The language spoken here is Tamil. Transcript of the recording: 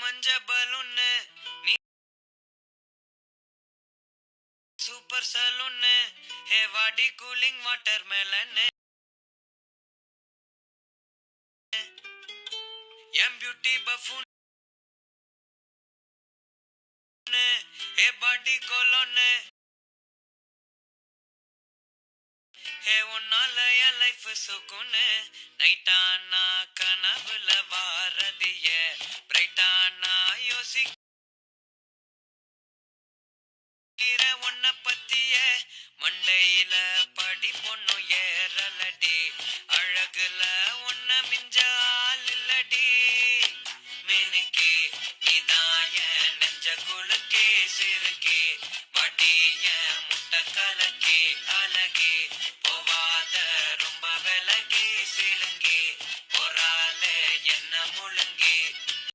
மஞ்ச பலூன்னு நீ சூப்பர் சலூன்னு ஹே வாடி கூலிங் வாட்டர் மேலன்னு எம் பியூட்டி பஃபூன் ஹே பாடி கோலோன்னு ஹே உன்னால என் லைஃப் சுக்குன்னு நைட்டானா கனவுல வாரதிய பிரைட்டானா யோசிக்கிற உன்ன பத்திய மண்டையில படி பொண்ணு ஏறலடி அழகுல உன்ன மிஞ்ச